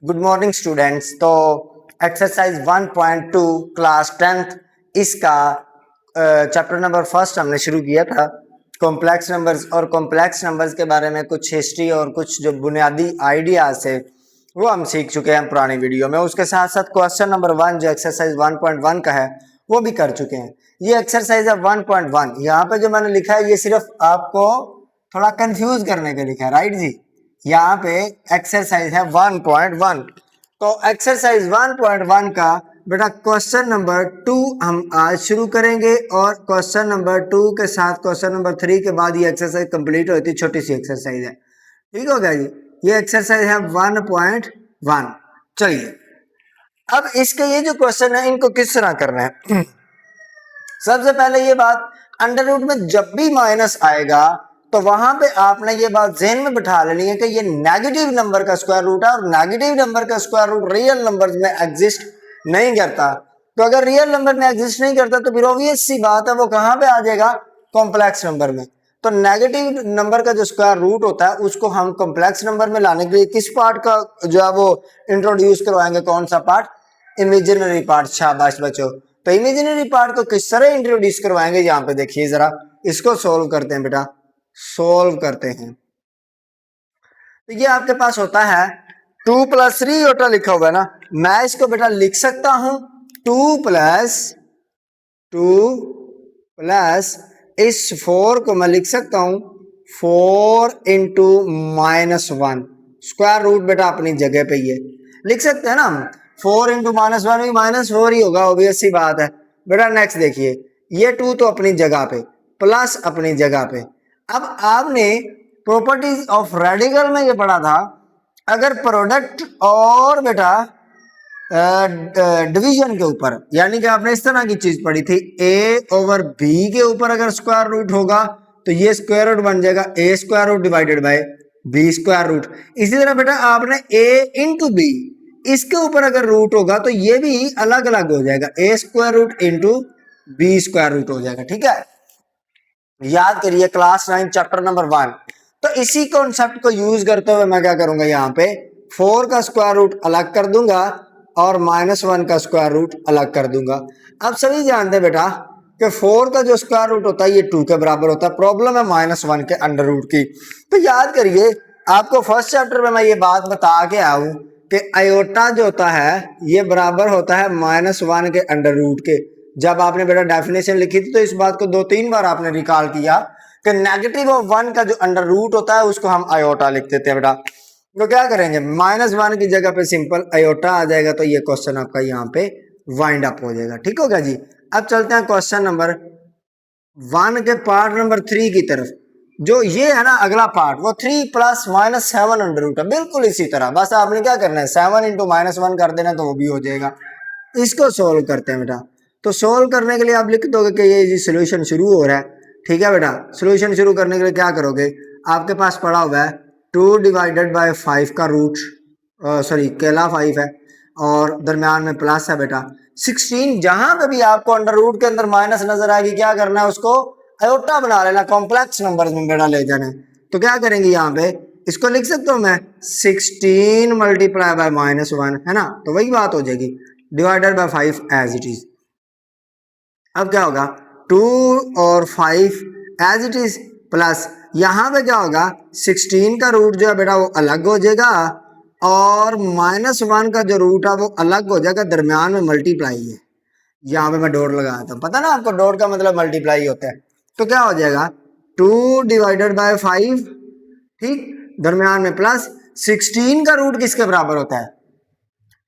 Good morning students. तो exercise 1.2 class 10th इसका chapter number first हमने शुरू किया था। कॉम्प्लेक्स नंबर्स और कॉम्प्लेक्स नंबर्स के बारे में कुछ हिस्ट्री और कुछ जो बुनियादी आइडियाज है वो हम सीख चुके हैं पुरानी वीडियो में। उसके साथ साथ क्वेश्चन नंबर 1 जो एक्सरसाइज 1.1 का है वो भी कर चुके हैं। ये एक्सरसाइज है 1.1। यहाँ पे जो मैंने लिखा है ये सिर्फ आपको थोड़ा कंफ्यूज करने के लिखा है, राइट जी। यहाँ पे एक्सरसाइज है 1.1। तो एक्सरसाइज 1.1 का बेटा क्वेश्चन नंबर 2 हम आज शुरू करेंगे और क्वेश्चन नंबर 2 के साथ क्वेश्चन नंबर 3 के बाद ये एक्सरसाइज कंप्लीट होती है। छोटी सी एक्सरसाइज है, ठीक हो गया जी। ये एक्सरसाइज है 1.1। चलिए अब इसके ये जो क्वेश्चन है इनको किस तरह करना है। सबसे पहले ये बात, अंडर रूट में जब भी माइनस आएगा तो वहां पे आपने ये बात ज़हन में बिठा लेनी है कि ये नेगेटिव नंबर का स्क्वायर रूट है और नेगेटिव नंबर का स्क्वायर रूट रियल नंबर में एग्जिस्ट नहीं करता। तो अगर रियल नंबर में एग्जिस्ट नहीं करता तो फिर ऑब्वियस सी बात है वो कहां पे आ जाएगा, कॉम्प्लेक्स नंबर में। तो नेगेटिव नंबर का जो स्क्वायर रूट होता है उसको हम कॉम्प्लेक्स नंबर में लाने के लिए किस पार्ट का जो है वो इंट्रोड्यूस करवाएंगे, कौन सा पार्ट, इमेजिनरी पार्ट। शाबाश बच्चों। तो इमेजिनरी पार्ट को किस तरह इंट्रोड्यूस करवाएंगे, यहाँ पे देखिए जरा, इसको सोल्व करते हैं बेटा, सोल्व करते हैं। तो ये आपके पास होता है 2+3 होता लिखा हुआ है ना, मैं इसको बेटा लिख सकता हूं 2+2+ इस 4 को मैं लिख सकता हूं 4 इंटू -1। स्क्वायर रूट बेटा अपनी जगह पे ये लिख सकते हैं ना हम। 4 इंटू -1 भी -4 ही होगा, ऑब्वियस सी बात है बेटा। नेक्स्ट देखिए, ये 2 तो अपनी जगह पे, प्लस अपनी जगह पे। अब आपने प्रॉपर्टीज ऑफ रेडिकल में ये पढ़ा था, अगर प्रोडक्ट और बेटा डिवीजन के ऊपर, यानी कि आपने इस तरह की चीज पढ़ी थी, a/b के ऊपर अगर स्क्वायर रूट होगा तो ये स्क्वायर रूट बन जाएगा a square root divided by b square root. इसी तरह बेटा आपने a इंटू b इसके ऊपर अगर रूट होगा तो ये भी अलग अलग हो जाएगा, a square root into b square root हो जाएगा, ठीक है। याद करिए क्लास 9 चैप्टर नंबर 1। तो इसी कॉन्सेप्ट को यूज करते हुए मैं क्या करूंगा, यहाँ पे 4 का स्क्वायर रूट अलग कर दूंगा और -1 का स्क्वायर रूट अलग कर दूंगा। अब सभी जानते हैं बेटा कि 4 का जो स्क्वायर रूट होता है ये 2 के बराबर होता है। प्रॉब्लम है -1 के अंडर रूट की। तो याद करिए आपको फर्स्ट चैप्टर में मैं ये बात बता के आऊं कि आयोटा जो होता है ये बराबर होता है -1 के अंडर रूट के। जब आपने बेटा डेफिनेशन लिखी थी तो इस बात को 2-3 बार आपने रिकॉल किया कि नेगेटिव ऑफ 1 का जो अंडर रूट होता है उसको हम आयोटा लिख देते हैं बेटा। तो क्या करेंगे, -1 की जगह पे सिंपल आयोटा आ जाएगा, तो ये क्वेश्चन आपका यहाँ पे वाइंड अप हो जाएगा, ठीक हो गया जी। अब चलते हैं क्वेश्चन नंबर 1 के पार्ट नंबर 3 की तरफ। जो ये है ना अगला पार्ट, वो 3 + -7 अंडर रूट है, बिल्कुल इसी तरह। बस आपने क्या करना है, 7 इंटू -1 कर देना तो वो भी हो जाएगा। इसको सोल्व करते हैं बेटा। तो सोल्व करने के लिए आप लिख दोगे कि ये सोल्यूशन शुरू हो रहा है, ठीक है बेटा। सोल्यूशन शुरू करने के लिए क्या करोगे, आपके पास पड़ा हुआ है 2 डिवाइडेड बाय 5 का रूट, सॉरी केला 5 है और दरम्यान में प्लस है बेटा 16। जहां पे भी आपको अंडर रूट के अंदर माइनस नजर आएगी क्या करना है, उसको अयोटा बना लेना, कॉम्प्लेक्स नंबर में बेटा ले जाना है। तो क्या करेंगे, यहाँ पे इसको लिख सकता हूं मैं 16 मल्टीप्लाई बाय -1, है ना। तो वही बात हो जाएगी, divided by 5 as it is. अब क्या होगा, 2 और 5 एज इट इज, प्लस यहां पे क्या होगा, 16 का रूट जो है बेटा वो अलग हो जाएगा और -1 का जो रूट है वो अलग हो जाएगा, दरम्यान में मल्टीप्लाई है। यहाँ पे मैं डॉट लगाया था, पता ना आपको डॉट का मतलब मल्टीप्लाई होता है। तो क्या हो जाएगा 2 डिवाइडेड बाय 5, ठीक, दरम्यान में प्लस 16 का रूट किसके बराबर होता है,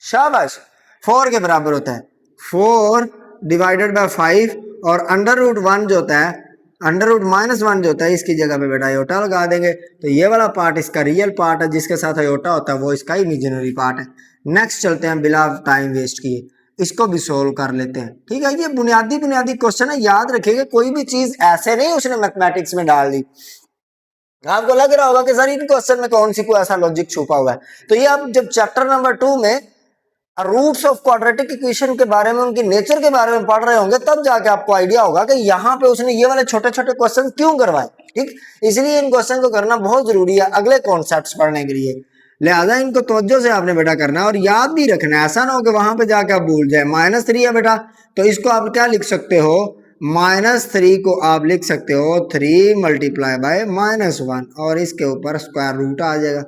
शाबाश 4 के बराबर होता है। 4 डिवाइडेड बाय 5 और अंडर रूट 1 जो होता है, अंडर रूट -1 जो होता है, इसकी जगह पे बेटा आयोटा लगा देंगे। तो ये वाला पार्ट इसका रियल पार्ट है, जिसके साथ आयोटा होता है वो इसका इमेजिनरी पार्ट है। नेक्स्ट चलते हैं बिना टाइम वेस्ट किए, इसको भी सोल्व कर लेते हैं, ठीक है। ये बुनियादी क्वेश्चन है, याद रखिएगा कोई भी चीज ऐसे नहीं उसने मैथमेटिक्स में डाल दी। आपको लग रहा होगा कि सर इन क्वेश्चन में कौन सी कोई ऐसा लॉजिक छुपा हुआ है, तो ये आप जब चैप्टर नंबर 2 में रूट्स ऑफ क्वाड्रेटिक इक्वेशन के बारे में, उनकी नेचर के बारे में पढ़ रहे होंगे, तब जाके आपको आइडिया होगा कि यहाँ पे उसने ये वाले छोटे छोटे क्वेश्चन क्यों करवाए, ठीक। इसलिए इन क्वेश्चन को करना बहुत जरूरी है अगले कॉन्सेप्ट्स पढ़ने के लिए। लिहाजा इनको तवज्जो से आपने बेटा करना है और याद भी रखना है, ऐसा ना हो कि वहां पे जाके आप भूल जाए। -3 है बेटा, तो इसको आप क्या लिख सकते हो, -3 को आप लिख सकते हो 3 मल्टीप्लाई बाय -1 और इसके ऊपर स्क्वायर रूट आ जाएगा।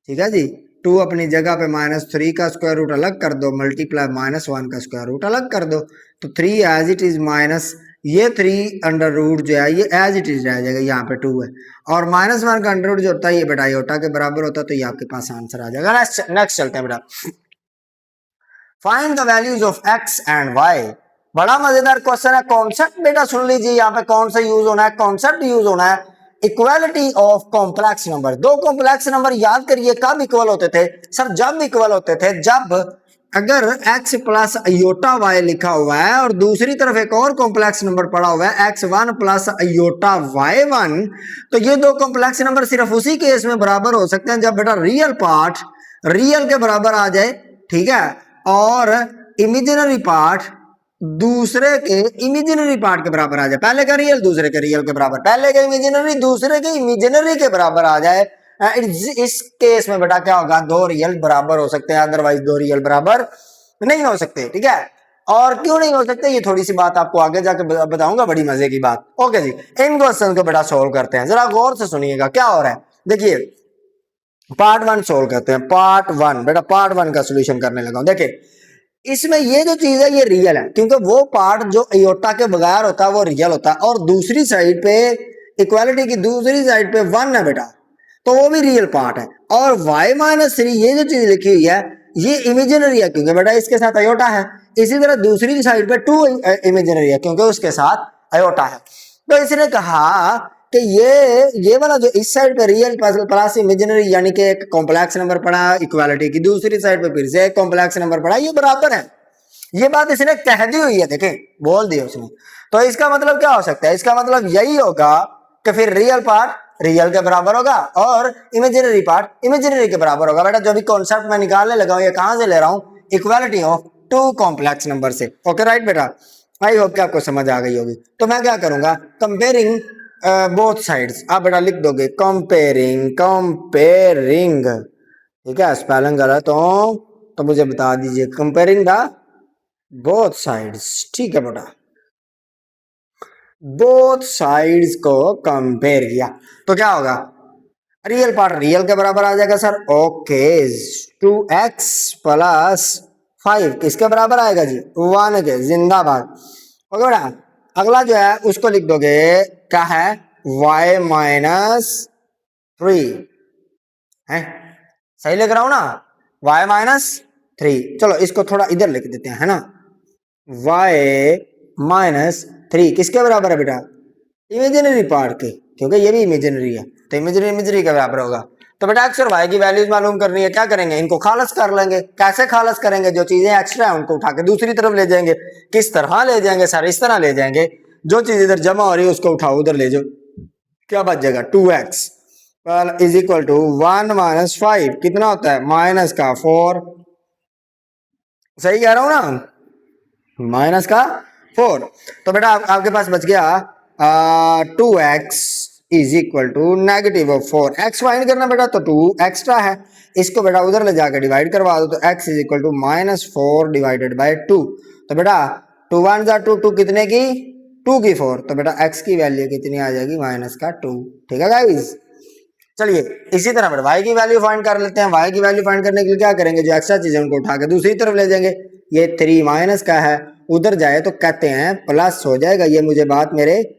ठीक है जी, 2 अपनी जगह पे -3 का स्क्वायर रूट अलग कर दो, मल्टीप्लाई -1 का स्क्वायर रूट अलग कर दो, तो 3 एज इट इज माइनस ये 3 अंडर रूट जो है ये एज इट इज रह जाएगा, यहाँ पे 2 है और -1 का अंडर रूट जो होता है ये बेटा आयोटा के बराबर होता है, तो ये आपके पास आंसर आ जाएगा। नेक्स्ट चलते हैं बेटा, find the values of x and y। बड़ा मजेदार क्वेश्चन है, कॉन्सेप्ट बेटा सुन लीजिए, यहाँ पे कौन सा यूज होना है, कॉन्सेप्ट यूज होना है इक्वालिटी ऑफ कॉम्प्लेक्स नंबर। दो कॉम्प्लेक्स नंबर याद करिए कब इक्वल होते थे सर, जब इक्वल होते थे जब अगर x प्लस अयोटा y लिखा हुआ है और दूसरी तरफ एक और कॉम्प्लेक्स नंबर पड़ा हुआ है x1 प्लस अयोटा y1, तो ये दो कॉम्प्लेक्स नंबर सिर्फ उसी केस में बराबर हो सकते हैं जब बेटा रियल पार्ट रियल के बराबर आ जाए, ठीक है, और इमेजिनरी पार्ट दूसरे के इमेजिनरी पार्ट के बराबर आ जाए। पहले का रियल दूसरे के रियल के बराबर, पहले का इमेजिनरी दूसरे के इमेजिनरी के बराबर आ जाए। इस केस में बेटा क्या होगा, दो रियल बराबर हो सकते हैं, अदरवाइज दो रियल बराबर नहीं हो सकते। ठीक है, और क्यों नहीं हो सकते ये थोड़ी सी बात आपको आगे जाके बताऊंगा, बड़ी मजे की बात। ओके जी, इन क्वेश्चन को बेटा सोल्व करते हैं, जरा गौर से सुनिएगा क्या हो रहा है। देखिए पार्ट 1 सोल्व करते हैं, पार्ट 1 बेटा, पार्ट 1 का सोल्यूशन करने लगा हूं। देखिए इसमें ये जो चीज है ये रियल है, क्योंकि वो पार्ट जो अयोटा के बगैर होता है वो रियल होता है, और दूसरी साइड पे इक्वालिटी की दूसरी साइड पे 1 है बेटा, तो वो भी रियल पार्ट है। और y-3 ये जो चीज लिखी हुई है ये इमेजिनरी है, क्योंकि बेटा इसके साथ अयोटा है। इसी तरह दूसरी साइड पे 2 इमेजिनरी है, क्योंकि उसके साथ अयोटा है। तो इसने कहा कि ये वाला जो इस साइड पे रियल प्लस इमेजिनरी यानी कि एक कॉम्प्लेक्स नंबर पड़ा इक्वालिटी की, दूसरी साइड पे फिर से एक कॉम्प्लेक्स नंबर पड़ा, ये बराबर है। ये बात इसने कह दी हुई है, देखें बोल दी उसने। तो इसका मतलब क्या हो सकता है, इसका मतलब यही होगा कि फिर रियल पार्ट रियल के बराबर होगा और इमेजिनरी पार्ट इमेजिनरी के बराबर होगा। बेटा जो भी कॉन्सेप्ट मैं निकालने लगा हूं ये कहां से ले रहा हूं, इक्वालिटी ऑफ 2 कॉम्प्लेक्स नंबर से। ओके राइट बेटा, आई होप कि आपको समझ आ गई होगी। तो मैं क्या करूंगा, कंपेयरिंग बोथ साइड्स, आप बेटा लिख दोगे कंपेयरिंग कंपेयरिंग, ठीक है, स्पेलिंग गलत हो तो मुझे बता दीजिए, कंपेयरिंग द बोथ साइड्स। ठीक है बेटा, बोथ साइड्स को कंपेयर किया तो क्या होगा, रियल पार्ट रियल के बराबर आ जाएगा सर। ओके, 2x प्लस 5 किसके बराबर आएगा जी, 1 के, जिंदाबाद। ओके बेटा, अगला जो है उसको लिख दोगे, क्या है, y-3 है, सही लिख रहा हूं ना, y-3। चलो इसको थोड़ा इधर लिख देते हैं, है ना, y-3 किसके बराबर है बेटा, इमेजिनरी पार्ट के, क्योंकि ये भी इमेजिनरी है तो इमेजिनरी के बराबर होगा। तो बेटा x और y की वैल्यूज मालूम करनी है, क्या करेंगे, इनको खालस कर लेंगे। कैसे खालस करेंगे, जो चीजें एक्स्ट्रा है उनको उठा के दूसरी तरफ ले जाएंगे। किस तरह ले जाएंगे सर, इस तरह ले जाएंगे, जो चीज इधर जमा हो रही है उसको उठाओ उधर ले जाओ, क्या बच जाएगा, 2x is equal to 1 minus 5 कितना होता है, माइनस का 4, सही कह रहा हूं ना, माइनस का 4। तो बेटा आपके पास बच गया 2x is equal to -4। x find करना बेटा, तो 2 एक्स्ट्रा है, इसको बेटा उधर ले जाकर डिवाइड करवा दो, तो x is equal to -4 divided by 2। तो बेटा 2 1 जा 2, 2 कितने की, 2 की 4, तो बेटा x की वैल्यू कितनी आ जाएगी, -2। ठीक है गाइस, चलिए इसी तरह बेटा y की वैल्यू फाइंड कर लेते हैं। y की वैल्यू फाइंड करने के लिए क्या करेंगे, जो एक्स्ट्रा चीजें उनको उठा के दूसरी तरफ ले जाएंगे। ये 3 माइनस का है, उधर जाए तो कहते हैं प्लस हो जाएगा। ये मुझे बात मेरे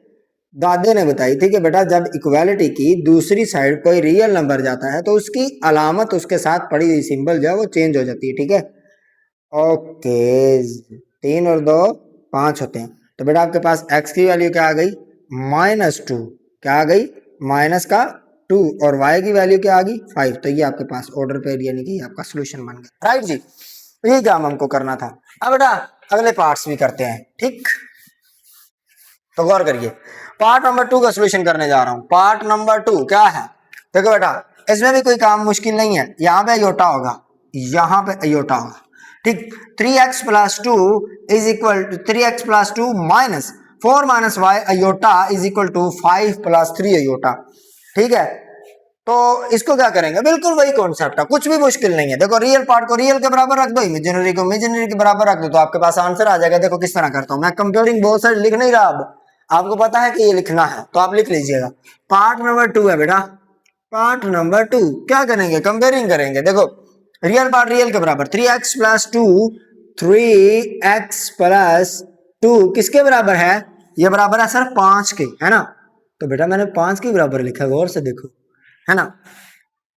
दादे ने बताई थी कि बेटा जब इक्वालिटी की दूसरी साइड कोई रियल नंबर जाता है तो उसकी अलामत उसके साथ पड़ी हुई सिंबल जो है वो चेंज हो जाती है। ठीक है, ओके, 3 और 2 5 होते हैं। तो बेटा आपके पास x की वैल्यू क्या आ गई, -2, क्या आ गई, माइनस का 2, और y की वैल्यू क्या आ गई, 5। तो ये आपके पास ऑर्डर पेयर यानी कि आपका सोल्यूशन बन गया। राइट जी, ये काम हमको करना था। अब बेटा अगले पार्ट्स भी करते हैं, ठीक, तो गौर करिए, पार्ट नंबर 2 का सोल्यूशन करने जा रहा हूं। पार्ट नंबर 2 क्या है, देखो बेटा इसमें भी कोई काम मुश्किल नहीं है, यहाँ पे अयोटा होगा, यहाँ पे अयोटा होगा, ठीक। 3x plus 2 is equal to 3x plus 2 minus 4 minus y iota is equal to 5 plus 3 iota. ठीक है, तो इसको क्या करेंगे, बिल्कुल वही कॉन्सेप्ट है, कुछ भी मुश्किल नहीं है। देखो रियल पार्ट को रियल के बराबर रख दो, इमेजिनरी को इमेजिनरी के बराबर रख दो, तो आपके पास आंसर आ जाएगा। देखो किस तरह करता हूं मैं, कंपेयरिंग बोथ साइड लिख नहीं रहा, अब आपको पता है कि ये लिखना है तो आप लिख लीजिएगा। पार्ट नंबर 2 है बेटा, पार्ट नंबर 2 क्या करेंगे, कंपेयरिंग करेंगे। देखो रियल पार्ट रियल के बराबर 3x प्लस 2, 3x प्लस 2 किसके बराबर है, ये बराबर है सर 5 के, है ना। तो बेटा मैंने 5 के बराबर लिखा, गौर से देखो, है ना।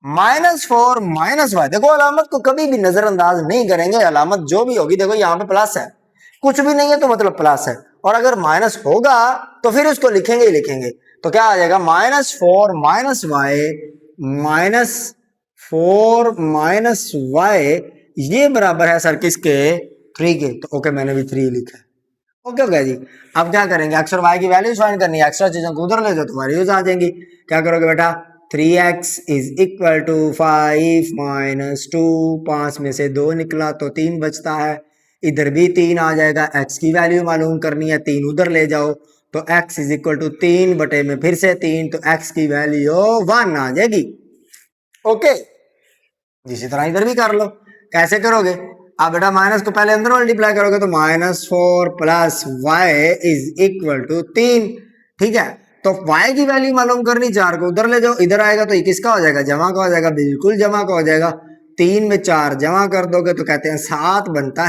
-4 माइनस वाई, देखो अलामत को कभी भी नजरअंदाज नहीं करेंगे, अलामत जो भी होगी, देखो यहाँ पे प्लस है, कुछ भी नहीं है तो मतलब प्लस है, और अगर माइनस होगा तो फिर उसको लिखेंगे ही लिखेंगे। तो क्या आ जाएगा, -4 माइनस वाई, -4 माइनस वाई, ये बराबर है सर किसके, 3 के। तो ओके मैंने भी 3 लिखा है। ओके ओके जी, अब क्या करेंगे, एक्स और वाई की वैल्यूज फाइंड करनी है, एक्स्ट्रा चीजों को उधर ले जाओ तो वैल्यूज आ जाएंगी। क्या करोगे बेटा, 3x is equal to 5 minus 2, 5 में से 2 निकला तो 3 बचता है, इधर भी 3 आ जाएगा, x की वैल्यू मालूम करनी है, 3 उधर ले जाओ तो x इज इक्वल टू 3 बटे में फिर से 3, तो x की वैल्यू 1 आ जाएगी। ओके, इसी तरह इधर भी कर लो, कैसे करोगे, आप बेटा माइनस को पहले अंदर मल्टीप्लाई करोगे तो -4 plus Y is equal to 3, ठीक है। तो y की वैल्यू मालूम करनी, 4 को उधर ले जाओ, इधर आएगा तो ये किसका हो जाएगा, जमा का हो जाएगा, बिल्कुल जमा का हो जाएगा। 3 में 4 जमा कर दोगे तो कहते हैं 7 बनता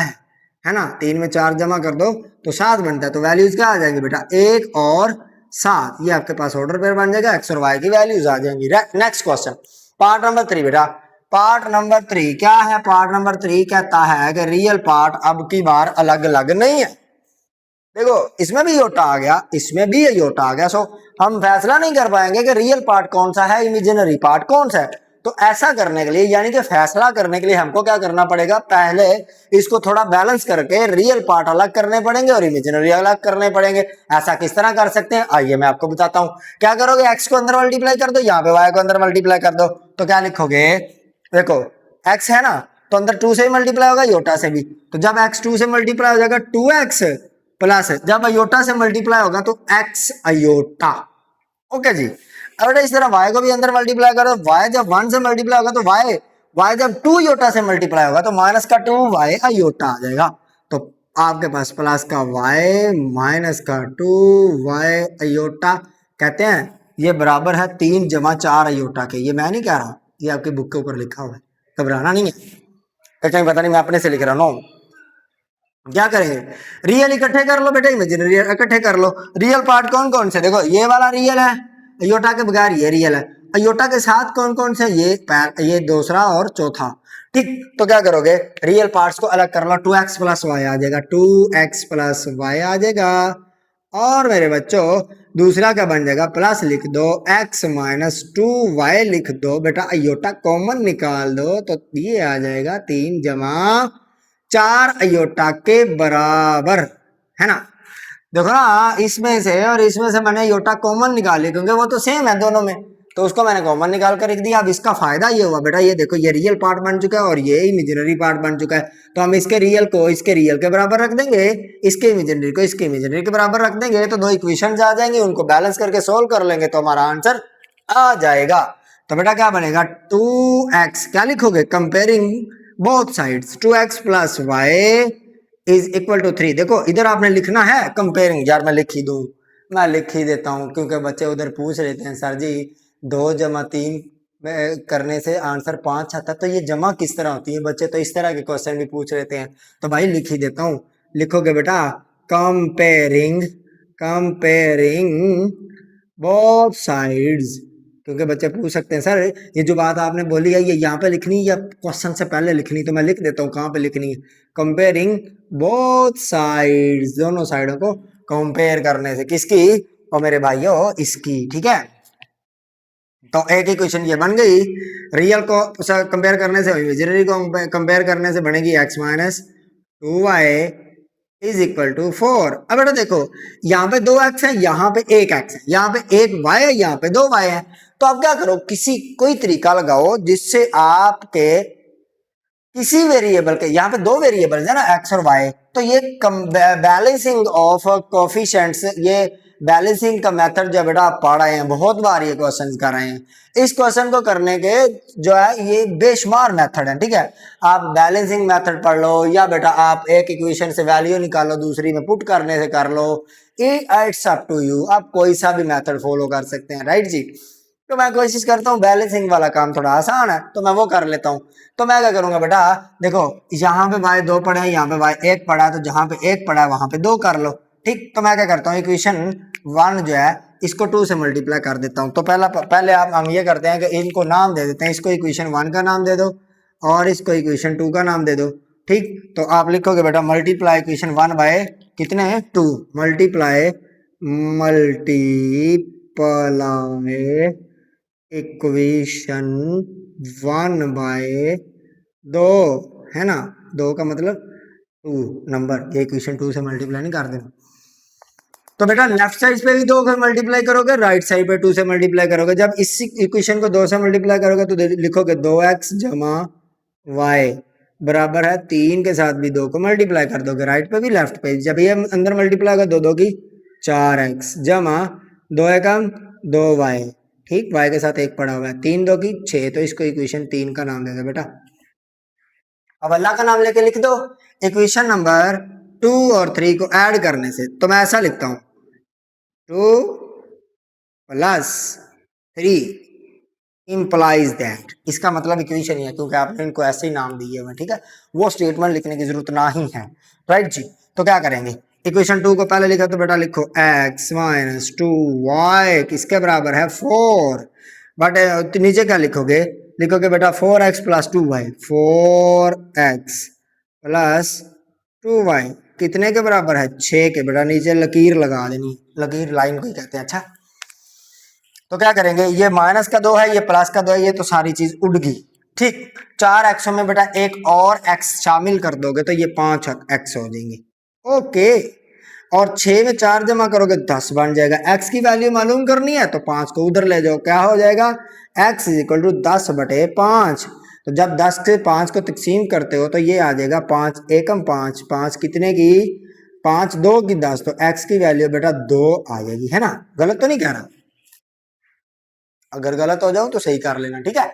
है ना, 3 में 4 जमा कर दो तो 7 बनता है, तो वैल्यूज क्या आ जाएंगी बेटा, 1 और 7, ये आपके पास ऑर्डर पेयर बन जाएगा, एक्स और वाई की वैल्यूज आ जाएंगी। नेक्स्ट क्वेश्चन, पार्ट नंबर 3 बेटा, पार्ट नंबर 3 क्या है, पार्ट नंबर 3 कहता है कि रियल पार्ट अब की बार अलग अलग नहीं है। देखो इसमें भी योटा आ गया, इसमें भी योटा आ गया, सो हम फैसला नहीं कर पाएंगे कि रियल पार्ट कौन सा है, इमेजिनरी पार्ट कौन सा है। तो ऐसा करने के लिए, यानी कि फैसला करने के लिए हमको क्या करना पड़ेगा, पहले इसको थोड़ा बैलेंस करके रियल पार्ट अलग करने पड़ेंगे और इमेजिनरी अलग करने पड़ेंगे। ऐसा किस तरह कर सकते हैं, आइए मैं आपको बताता हूं। क्या करोगे, एक्स को अंदर मल्टीप्लाई कर दो, यहाँ पे वाई को अंदर मल्टीप्लाई कर दो, तो क्या लिखोगे, देखो x है ना, तो अंदर 2 से ही मल्टीप्लाई होगा, योटा से भी, तो जब x 2 से मल्टीप्लाई हो जाएगा 2x प्लस, जब अयोटा से मल्टीप्लाई होगा तो x अयोटा। ओके जी, अब इस तरह y को भी अंदर मल्टीप्लाई करो, y जब 1 से मल्टीप्लाई होगा तो y जब 2 योटा से मल्टीप्लाई होगा तो माइनस का 2 y अयोटा आ जाएगा। तो आपके पास प्लस का y माइनस का 2 y अयोटा, कहते हैं ये बराबर है 3 जमा 4 अयोटा के। ये मैं नहीं कह रहा, ये आपके बुक के ऊपर लिखा हुआ है, घबराना नहीं है, कहीं पता नहीं मैं अपने से लिख रहा हूँ। क्या करेंगे, रियल इकट्ठे कर लो बेटा, इमेजिनरी इकट्ठे कर लो। रियल पार्ट कौन कौन से, देखो ये वाला रियल है, अयोटा के बगैर ये रियल है, अयोटा के साथ कौन कौन से, ये दूसरा और चौथा, ठीक। तो क्या करोगे, रियल पार्ट्स को अलग कर लो, 2x प्लस वाई आ जाएगा, 2x प्लस वाई आ जाएगा, और मेरे बच्चों दूसरा क्या बन जाएगा, प्लस लिख दो, x माइनस 2y लिख दो बेटा, अयोटा कॉमन निकाल दो तो ये आ जाएगा 3 जमा 4 अयोटा के बराबर, है ना। देखो ना, इसमें से और इसमें से मैंने अयोटा कॉमन निकाली क्योंकि वो तो सेम है दोनों में, तो उसको मैंने कॉमन निकाल कर लिख दिया। अब इसका फायदा ये हुआ बेटा, ये देखो ये रियल पार्ट बन चुका है और ये इमेजिनरी पार्ट बन चुका है, तो हम इसके रियल को इसके रियल के बराबर रख देंगे, इसके इमेजिनरी को इसके इमेजिनरी के बराबर रख देंगे, तो 2 इक्वेशंस आ जाएंगे, उनको बैलेंस करके सोल्व कर लेंगे तो हमारा आंसर आ जाएगा। तो बेटा क्या बनेगा, 2x, क्या लिखोगे, comparing both sides, 2x plus Y is equal to 3। देखो इधर आपने लिखना है कंपेयरिंग, यार मैं लिख ही दूं, मैं लिख ही देता हूं क्योंकि बच्चे उधर पूछ लेते हैं सर जी 2 जमा 3 करने से आंसर 5 आता है, तो ये जमा किस तरह होती है, बच्चे तो इस तरह के क्वेश्चन भी पूछ लेते हैं, तो भाई लिख ही देता हूं। लिखोगे बेटा कंपेयरिंग, कंपेयरिंग बोथ साइड्स, क्योंकि बच्चे पूछ सकते हैं सर ये जो बात आपने बोली है ये यहाँ पे लिखनी या क्वेश्चन से पहले लिखनी, तो मैं लिख देता हूँ कहाँ पे लिखनी है, कंपेयरिंग बोथ साइड्स, दोनों साइडों को कंपेयर करने से, किसकी, और मेरे भाइयों इसकी, ठीक है। तो एक ही क्वेश्चन ये बन गई, रियल को कंपेयर करने से, इमेजिनरी को कंपेयर करने से बनेगी x minus 2y is equal to 4। अब बेटा देखो यहाँ पे 2x है, यहाँ पे 1x है, यहाँ पे 1y है, यहाँ पे 2y है, तो आप क्या करो, कोई तरीका लगाओ जिससे आपके किसी वेरिएबल के, यहाँ पे 2 वेरिएबल है ना x और y, तो ये बैलेंसिंग ऑफ कोफिशिएंट्स, ये बैलेंसिंग का मेथड जो बेटा आप पढ़ रहे हैं, बहुत बार ये क्वेश्चन कर रहे हैं। इस क्वेश्चन को करने के जो है ये बेशुमार मेथड है, ठीक है। आप बैलेंसिंग मेथड पढ़ लो या बेटा आप एक इक्वेशन से वैल्यू निकालो दूसरी में पुट करने से कर लो, इट्स अप टू यू। आप कोई सा भी मेथड फॉलो कर सकते हैं, राइट जी। तो मैं कोशिश करता हूँ, बैलेंसिंग वाला काम थोड़ा आसान है तो मैं वो कर लेता हूँ। तो मैं क्या करूंगा बेटा, देखो यहाँ पे y 2 पड़ा है, यहाँ पे y 1 पड़ा है, तो जहां पे 1 पड़ा है वहां पे 2 कर लो, ठीक। तो मैं क्या करता हूँ, इक्वेशन 1 जो है इसको 2 से मल्टीप्लाई कर देता हूँ। तो पहले हम ये करते हैं कि इनको नाम दे देते हैं। इसको इक्वेशन 1 का नाम दे दो और इसको इक्वेशन 2 का नाम दे दो, ठीक। तो आप लिखोगे बेटा मल्टीप्लाई इक्वेशन 1 बाय कितने हैं 2, मल्टीप्लाई इक्वेशन 1 बाय 2, है ना। 2 का मतलब 2 नंबर, ये इक्वेशन 2 से मल्टीप्लाई नहीं कर देना। तो बेटा लेफ्ट साइड पे भी 2 से मल्टीप्लाई करोगे, राइट साइड पे 2 से मल्टीप्लाई करोगे। जब इस इक्वेशन को 2 से मल्टीप्लाई करोगे तो लिखोगे 2x जमा y बराबर है 3 के साथ भी 2 को मल्टीप्लाई कर दोगे, राइट पे भी लेफ्ट पे। जब ये अंदर मल्टीप्लाई होगा 2 2 की 4x जमा 2 एकम 2y, ठीक। y के साथ 1 पड़ा हुआ है, 3 2 की 6, तो इसको इक्वेशन 3 का नाम दे दो बेटा। अब अल्लाह का नाम लेके लिख दो। इक्वेशन नंबर 2 और 3 को ऐड करने से तो मैं ऐसा लिखता हूं 2 प्लस 3 इंप्लाइज दैट, इसका मतलब इक्वेशन ही है क्योंकि आपने इनको ऐसे ही नाम दिए हुए, ठीक है। वो स्टेटमेंट लिखने की जरूरत ना ही है, राइट जी। तो क्या करेंगे, इक्वेशन 2 को पहले लिखा तो बेटा लिखो x माइनस 2y किसके बराबर है 4, बट नीचे क्या लिखोगे, लिखोगे बेटा 4x plus 2y, 4x plus 2y कितने के बराबर है 6 के। बेटा नीचे लकीर लगा देनी, लकीर लाइन को ही कहते हैं, अच्छा। तो क्या करेंगे, ये माइनस का 2 है, ये प्लस का 2 है, ये तो सारी चीज उड़ गई, ठीक। 4 एक्सों में बेटा एक और x शामिल कर दोगे तो ये 5 x हो जाएंगे, ओके। और 6 में 4 जमा करोगे 10 बन जाएगा। x की वैल्यू मालूम करनी है तो 5 को उधर ले जाओ, क्या हो जाएगा x इज इक्वल टू 10/5। तो जब 10 से 5 को तकसीम करते हो तो ये आ जाएगा 5 एकम 5, 5 कितने की 5 2 की 10, तो x की वैल्यू बेटा 2 आ जाएगी, है ना। गलत तो नहीं कह रहा, अगर गलत हो जाओ तो सही कर लेना, ठीक है।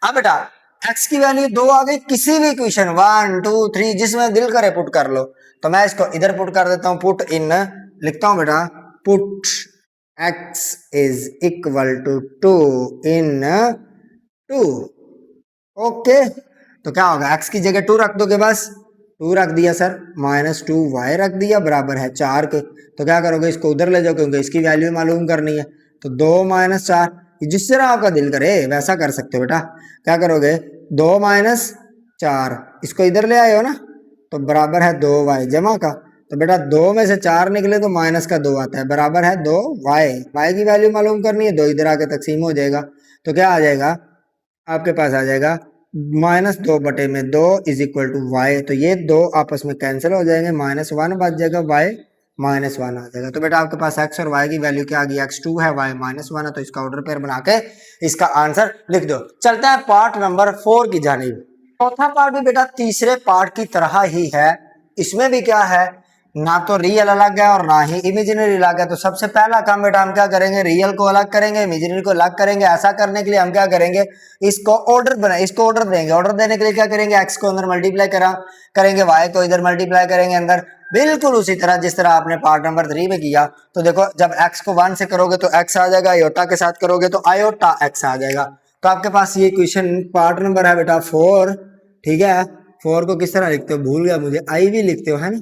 अब बेटा x की वैल्यू 2 आ गई, किसी भी इक्वेशन 1 2 3 जिसमें दिल करे पुट कर लो। तो मैं इसको इधर पुट कर देता हूं, पुट इन लिखता हूं बेटा, put x is equal to 2 in 2, okay. तो क्या होगा, x की जगह 2 रख दोगे, बस 2 रख दिया सर, माइनस 2y रख दिया बराबर है 4 के। तो क्या करोगे, इसको उधर ले जाओ क्योंकि इसकी वैल्यू मालूम करनी है। तो 2 माइनस 4, जिस तरह आपका दिल करे वैसा कर सकते हो बेटा। क्या करोगे 2 माइनस 4, इसको इधर ले आए हो ना, तो बराबर है 2y जमा का। तो बेटा 2 में से 4 निकले तो माइनस का 2 आता है, बराबर है 2y। y की वैल्यू मालूम करनी है, 2 इधर आके तकसीम हो जाएगा। तो क्या आ जाएगा आपके पास, आ जाएगा -2/2 इज इक्वल टू वाई। तो ये 2 आपस में कैंसिल हो जाएंगे, -1 बच जाएगा, y -1 आ जाएगा। तो बेटा आपके पास x और y की वैल्यू क्या आ गई, x2 है, y -1 है, तो इसका ऑर्डर पेयर बना के इसका आंसर लिख दो। चलते हैं पार्ट नंबर 4 की जानिब। चौथा पार्ट भी बेटा तीसरे पार्ट की तरह ही है। इसमें भी क्या है, ना तो रियल अलग है और ना ही इमेजिनरी अलग है। तो सबसे पहला काम बेटा हम क्या करेंगे, रियल को अलग करेंगे, इमेजिनरी को अलग करेंगे। ऐसा करने के लिए हम क्या करेंगे, इसको ऑर्डर देंगे। ऑर्डर देने के लिए क्या करेंगे, एक्स को अंदर मल्टीप्लाई करेंगे, वाई को इधर मल्टीप्लाई करेंगे अंदर, बिल्कुल उसी तरह जिस तरह आपने पार्ट नंबर 3 में किया। तो देखो जब x को 1 से करोगे तो x आ जाएगा, आयोटा के साथ करोगे तो आयोटा x आ जाएगा। तो आपके पास ये क्वेश्चन पार्ट नंबर है बेटा 4, ठीक है। 4 को किस तरह लिखते हो, भूल गया मुझे, आई भी लिखते हो, है ना।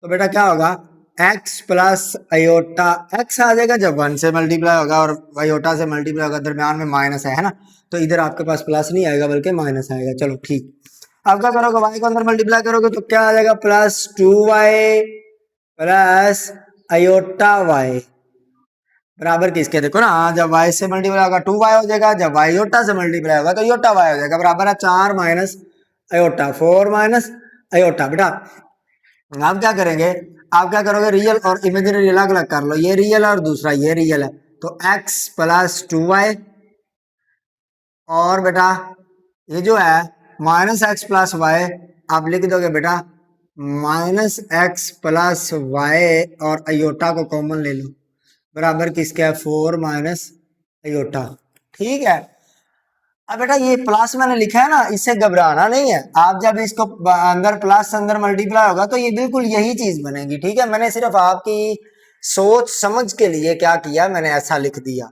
तो बेटा क्या होगा, x प्लस आयोटा x आ जाएगा जब 1 से मल्टीप्लाई होगा और आयोटा से मल्टीप्लाई होगा, दरम्यान में माइनस है ना। तो इधर आपके पास प्लस नहीं आएगा बल्कि माइनस आएगा। चलो ठीक, अब क्या करोगे, y को अंदर मल्टीप्लाई करोगे तो क्या आ जाएगा, +2y प्लस आयोटा y बराबर किसके, देखो ना, जब y से मल्टीप्लाई होगा 2y हो जाएगा, जब y आयोटा से मल्टीप्लाई होगा तो आयोटा y हो जाएगा, बराबर है 4 माइनस आयोटा, 4 माइनस आयोटा। बेटा आप क्या करेंगे, आप क्या करोगे, रियल और इमेजिनरी अलग अलग कर लो, ये रियल है और दूसरा ये रियल है। तो x प्लस 2y और बेटा ये जो है माइनस एक्स प्लस वाई, आप लिख दोगे बेटा -x प्लस वाई और आयोटा को कॉमन ले लो, बराबर किसके है 4 माइनस अयोटा। ठीक है, अब बेटा ये प्लस मैंने लिखा है ना, इससे घबराना नहीं है। आप जब इसको अंदर प्लस अंदर मल्टीप्लाई होगा तो ये बिल्कुल यही चीज बनेगी। ठीक है, मैंने सिर्फ आपकी सोच समझ के लिए क्या किया, मैंने ऐसा लिख दिया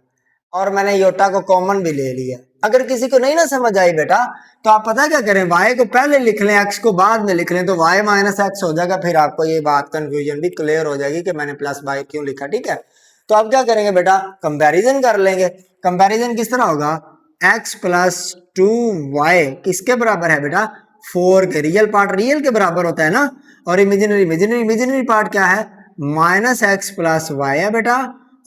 और मैंने योटा को कॉमन भी ले लिया। अगर किसी को नहीं ना समझ आई बेटा तो आप पता क्या करें, y को पहले लिख लें, x को बाद में लिख लें, तो y माइनस एक्स हो जाएगा। फिर आपको ये बात कंफ्यूजन भी क्लियर हो जाएगी कि मैंने प्लस y क्यों लिखा। ठीक है, तो आप क्या करेंगे बेटा, कंपैरिजन कर लेंगे। कंपैरिजन किस तरह होगा, x प्लस 2y किसके बराबर है बेटा 4 के। रियल पार्ट रियल के बराबर होता है ना, और इमेजिनरी इमेजिनरी इमेजिनरी पार्ट क्या है माइनस एक्स प्लस वाई है बेटा,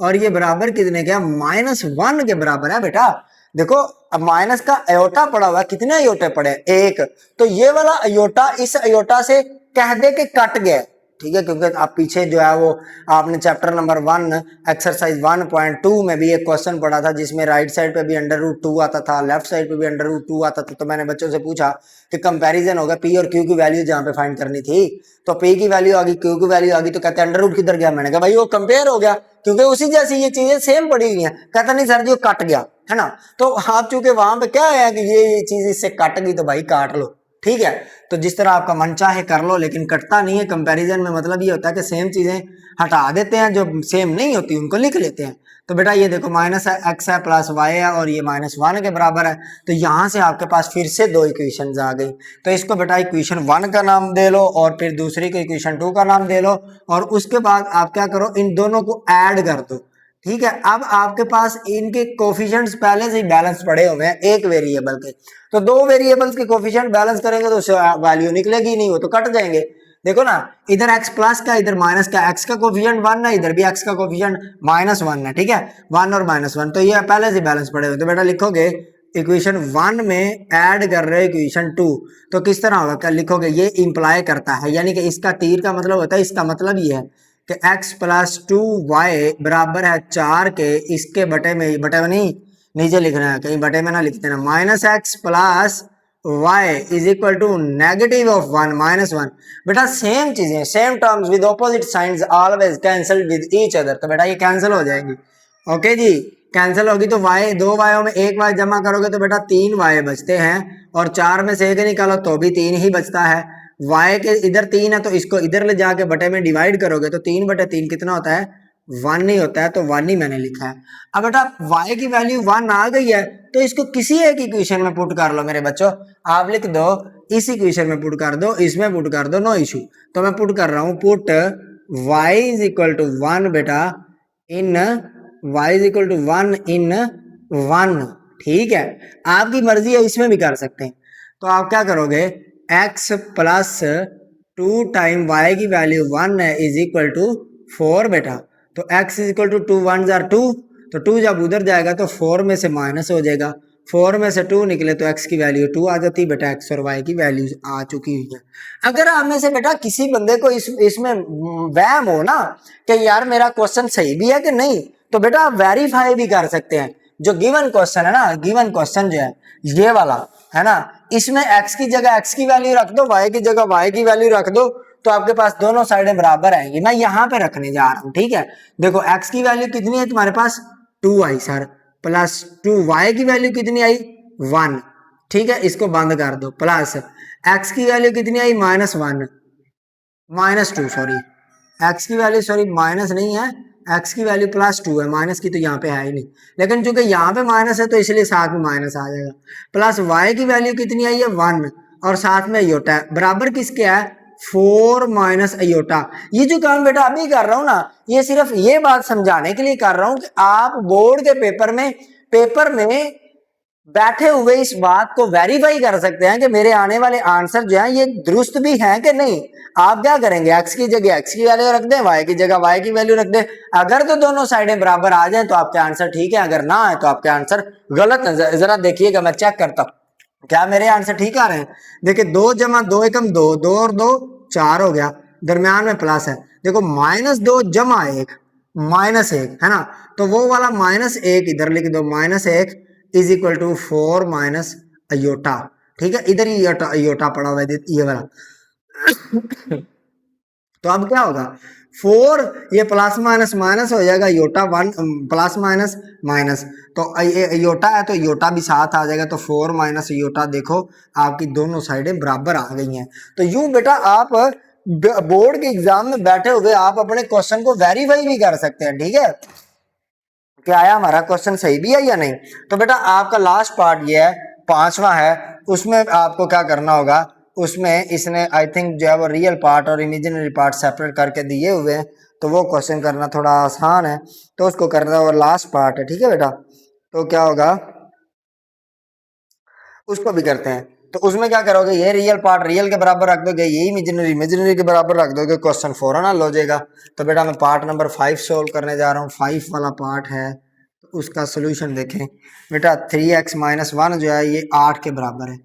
और ये बराबर कितने के -1 के बराबर है बेटा। देखो अब माइनस का अयोटा पड़ा हुआ, कितने अयोटे पड़े एक, तो ये वाला अयोटा इस अयोटा से कह दे के कट गया। ठीक है, क्योंकि आप पीछे जो है वो आपने चैप्टर नंबर 1 एक्सरसाइज 1.2 में भी एक क्वेश्चन पढ़ा था जिसमें राइट साइड पे भी √2 आता था, लेफ्ट साइड पे भी √2 आता था। तो मैंने बच्चों से पूछा कि कंपैरिजन होगा पी और क्यू की वैल्यू जहां पे फाइंड करनी थी, तो पी की वैल्यू आ गई क्यू की वैल्यू आ गई, तो कहते हैं √ किधर गया। मैंने कहा भाई वो कंपेयर हो गया, क्योंकि उसी जैसी ये चीजें सेम पड़ी हुई हैं। कहता नहीं सर जी वो कट गया है ना, तो आप चूंकि वहां पे क्या है कि ये चीज इससे कट गई तो भाई काट लो। ठीक है, तो जिस तरह आपका मन चाहे कर लो, लेकिन कटता नहीं है। कंपैरिजन में मतलब ये होता है कि सेम चीजें हटा देते हैं, जो सेम नहीं होती उनको लिख लेते हैं। तो बेटा ये देखो माइनस एक्स है प्लस वाई है और ये -1 के बराबर है, तो यहां से आपके पास फिर से दो इक्वेशन आ गई। तो इसको बेटा इक्वेशन 1 का नाम दे लो और फिर दूसरी को इक्वेशन 2 का नाम दे लो, और उसके बाद आप क्या करो इन दोनों को ऐड कर दो। ठीक है, अब आपके पास इनके कोफिशिएंट्स पहले से ही बैलेंस पड़े हुए हैं एक वेरिएबल के, तो दो वेरिएबल्स के कोफिशिएंट बैलेंस करेंगे तो वैल्यू निकलेगी नहीं, वो तो कट जाएंगे। देखो ना, इधर x प्लस का इधर माइनस का, x का कोफिशिएंट 1 है, इधर भी x का कोफिशिएंट -1 है। ठीक है, 1 और -1, तो ये पहले से बैलेंस पड़े हुए। तो बेटा लिखोगे इक्वेशन 1 में ऐड कर रहे हो इक्वेशन 2, तो किस तरह होगा, क्या लिखोगे, ये इंप्लाई करता है, यानी कि इसका तीर का मतलब होता है, इसका मतलब ये है कि x प्लस 2y बराबर है 4 के, इसके बटे में नहीं नीचे लिखना है, कहीं बटे में ना लिख देना, -x plus y is equal to negative of 1 -1। बेटा सेम चीजें same terms with opposite signs always cancel with each other, तो बेटा ये कैंसिल हो जाएंगी। ओके जी, कैंसिल होगी तो y दो वायों में एक y जमा करोगे तो बेटा 3 y बचते हैं, और 4 में से एक निकालो तो भी 3 ही बचता है। y के इधर 3 है तो इसको इधर ले जाके बटे में डिवाइड करोगे तो 3/3 कितना होता है 1 ही होता है, तो 1 ही मैंने लिखा है। अब बेटा y की वैल्यू 1 आ गई है तो इसको किसी एक इक्वेशन में पुट कर लो मेरे बच्चों। आप लिख दो इस इक्वेशन में पुट कर दो, इसमें पुट कर दो, नो इशू। तो मैं पुट कर रहा हूं, put y is equal to 1 बेटा in y is equal to 1 in 1। ठीक है, आपकी मर्जी है, इसमें भी कर सकते हैं। तो आप क्या करोगे, x प्लस 2 टाइम y की वैल्यू 1 है इज इक्वल टू 4 बेटा, तो x इज इक्वल टू 2 1 जार 2, तो 2 जब उधर जाएगा तो 4 में से माइनस हो जाएगा, 4 में से 2 निकले तो x की वैल्यू 2 आ जाती है बेटा, x और y की वैल्यूज आ चुकी हुई है। अगर आप में से बेटा किसी बंदे को इसमें वहम हो ना कि यार मेरा क्वेश्चन सही भी है कि नहीं, तो बेटा आप वेरीफाई भी कर सकते हैं। जो गिवन क्वेश्चन है ना, गिवन क्वेश्चन जो है ये वाला है ना, इसमें x की जगह x की वैल्यू रख दो, y की जगह y की वैल्यू रख दो, तो आपके पास दोनों साइडें बराबर आएंगी। मैं यहाँ पे रखने जा रहा हूँ। ठीक है, देखो x की वैल्यू कितनी है तुम्हारे पास 2 आई सर, प्लस 2 y की वैल्यू कितनी आई 1। ठीक है, इसको बंद कर दो, प्लस x की वैल्यू कितनी आई -2 सॉरी, x की वैल्यू सॉरी माइनस नहीं है, x की वैल्यू +2 है, माइनस की तो यहाँ पे है ही नहीं, लेकिन चूंकि यहाँ पे माइनस है तो इसलिए साथ में माइनस आ जाएगा। प्लस y की वैल्यू कितनी आई है 1, और साथ में अयोटा है, बराबर किसके है 4 माइनस अयोटा। ये जो काम बेटा अभी कर रहा हूँ ना, ये सिर्फ ये बात समझाने के लिए कर रहा हूँ कि आप बोर्ड के पेपर में बैठे हुए इस बात को वेरीफाई कर सकते हैं कि मेरे आने वाले आंसर जो है ये दुरुस्त भी हैं कि नहीं। आप क्या करेंगे, x की जगह x की वैल्यू रख दें, y की जगह y की वैल्यू रख दें। अगर तो दोनों साइडें बराबर आ जाएं तो आपके आंसर ठीक है, अगर ना आए तो आपके आंसर गलत है। जरा देखिएगा, मैं चेक करता हूं क्या मेरे आंसर ठीक आ रहे हैं। देखिए 2 जमा 2 एकम 2, 2 और 2 4 हो गया, दरम्यान में प्लस है। देखो -2 जमा 1 -1 है ना, तो वो वाला -1 इधर लिख दो, -1 is equal to 4 minus iota. ठीक है, इधर ही अयोटा पड़ा हुआ है ये वाला। तो अब क्या होगा 4 ये प्लस माइनस माइनस हो जाएगा योटा 1 प्लस माइनस माइनस, तो ये योटा है तो योटा भी साथ आ जाएगा, तो 4 माइनस योटा देखो आपकी दोनों साइडें बराबर आ गई हैं। तो यूं बेटा आप बोर्ड के एग्जाम में बैठे हुए आप अपने क्वेश्चन को वेरीफाई भी कर सकते हैं, ठीक है, क्या आया हमारा क्वेश्चन सही भी है या नहीं। तो बेटा आपका लास्ट पार्ट ये है, पांचवा है, उसमें आपको क्या करना होगा, उसमें इसने आई थिंक जो है वो रियल पार्ट और इमेजिनरी पार्ट सेपरेट करके दिए हुए हैं, तो वो क्वेश्चन करना थोड़ा आसान है, तो उसको करना और लास्ट पार्ट है, ठीक है बेटा। तो क्या होगा उसको भी करते हैं, तो उसमें क्या करोगे, ये रियल पार्ट रियल के बराबर रख दोगे, ये इमेजिनरी इमेजिनरी के बराबर रख दोगे, क्वेश्चन फौरन हल हो जाएगा। तो बेटा मैं पार्ट नंबर 5 सोल्व करने जा रहा हूँ, 5 वाला पार्ट है, तो उसका सोल्यूशन देखें बेटा। 3x माइनस वन जो है ये 8 के बराबर है,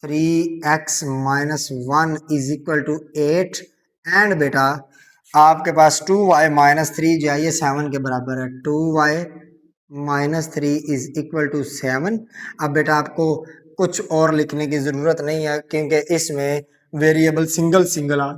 3x minus one is equal to 8, and बेटा आपके पास 2y माइनस थ्री जो है ये 7 के बराबर है, 2y minus three is equal to 7। अब बेटा आपको कुछ और लिखने की जरूरत नहीं है, क्योंकि इसमें वेरिएबल सिंगल सिंगल आ,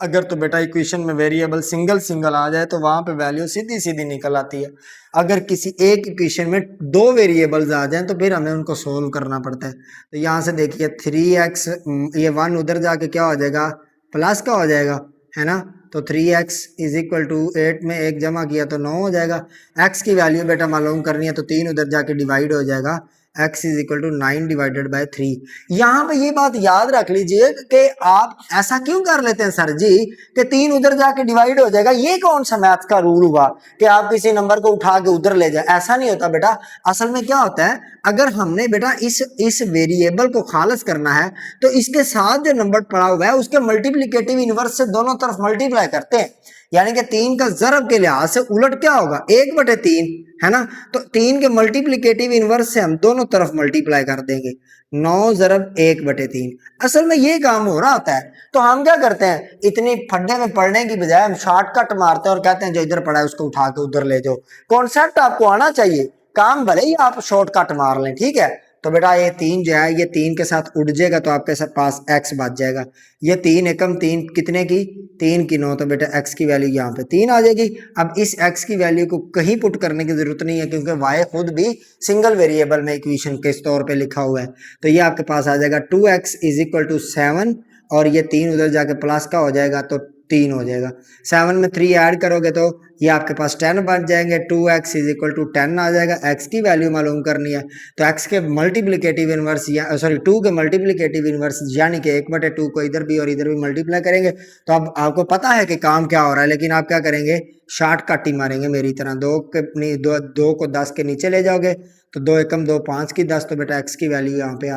अगर तो बेटा इक्वेशन में वेरिएबल सिंगल सिंगल आ जाए तो वहां पे वैल्यू सीधी सीधी निकल आती है। अगर किसी एक इक्वेशन में दो वेरिएबल्स आ जाएं तो फिर हमें उनको सोल्व करना पड़ता है। तो यहाँ से देखिए 3x, ये 1 उधर जाके क्या हो जाएगा, प्लस का हो जाएगा, है ना। तो 3x इज इक्वल टू 8 में एक जमा किया तो 9 हो जाएगा। x की वैल्यू बेटा मालूम करनी है तो 3 उधर जाके डिवाइड हो जाएगा, x is equal to 9 divided by 3। यहाँ पे ये बात याद रख लीजिए कि आप ऐसा क्यों कर लेते हैं सर जी कि 3 उधर जाके डिवाइड हो जाएगा, ये कौन सा मैथ का रूल हुआ कि आप किसी नंबर को उठा के उधर ले जाए, ऐसा नहीं होता बेटा। असल में क्या होता है, अगर हमने बेटा इस वेरिएबल को खालस करना है तो इसके साथ जो नंबर पड़ा हुआ है उसके मल्टीप्लिकेटिव इनवर्स से दोनों तरफ मल्टीप्लाई करते हैं, यानी कि 3 का ज़रब के लिहाज से उलट क्या होगा 1/3, है ना। तो 3 के मल्टीप्लिकेटिव इनवर्स से हम दोनों तरफ मल्टीप्लाई कर देंगे, 9 ज़रब 1/3। असल में ये काम हो रहा होता है। तो हम क्या करते हैं, इतनी फड्डे में पढ़ने की बजाय हम शॉर्टकट मारते हैं और कहते हैं जो इधर पड़ा है उसको उठा के उधर ले जाओ। कॉन्सेप्ट आपको आना चाहिए, काम भले ही आप शॉर्टकट मार लें, ठीक है। तो बेटा ये 3 जो है ये 3 के साथ उड़ जाएगा तो आपके पास x बच जाएगा। ये 3 एकम 3 कितने की, 3 की 9, तो बेटा x की वैल्यू यहाँ पे 3 आ जाएगी। अब इस x की वैल्यू को कहीं पुट करने की जरूरत नहीं है, क्योंकि y खुद भी सिंगल वेरिएबल में इक्वेशन के तौर पे लिखा हुआ है। तो ये आपके पास आ जाएगा 2x इज इक्वल टू 7, और ये 3 उधर जाके प्लस का हो जाएगा तो 3 हो जाएगा। 7 में 3 ऐड करोगे तो ये आपके पास 10 बन जाएंगे, 2x इज इक्वल टू 10 आ जाएगा। x की वैल्यू मालूम करनी है तो x के मल्टीप्लिकेटिव इनवर्स या सॉरी 2 के मल्टीप्लिकेटिव इनवर्स यानी कि 1/2 को इधर भी और इधर भी मल्टीप्लाई करेंगे। तो अब आपको पता है कि काम क्या हो रहा है, लेकिन आप क्या करेंगे, शॉर्टकट ही मारेंगे मेरी तरह। 2 को 10 के नीचे ले जाओगे तो 2 एकम 2 5 की 10, तो बेटा x की वैल्यू यहाँ पे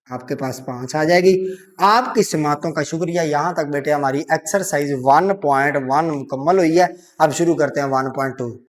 आपके पास 5 आ जाएगी। आपकी समातों का शुक्रिया। यहाँ तक बेटे हमारी एक्सरसाइज 1.1 मुकम्मल हुई है। अब शुरू करते हैं 1.2।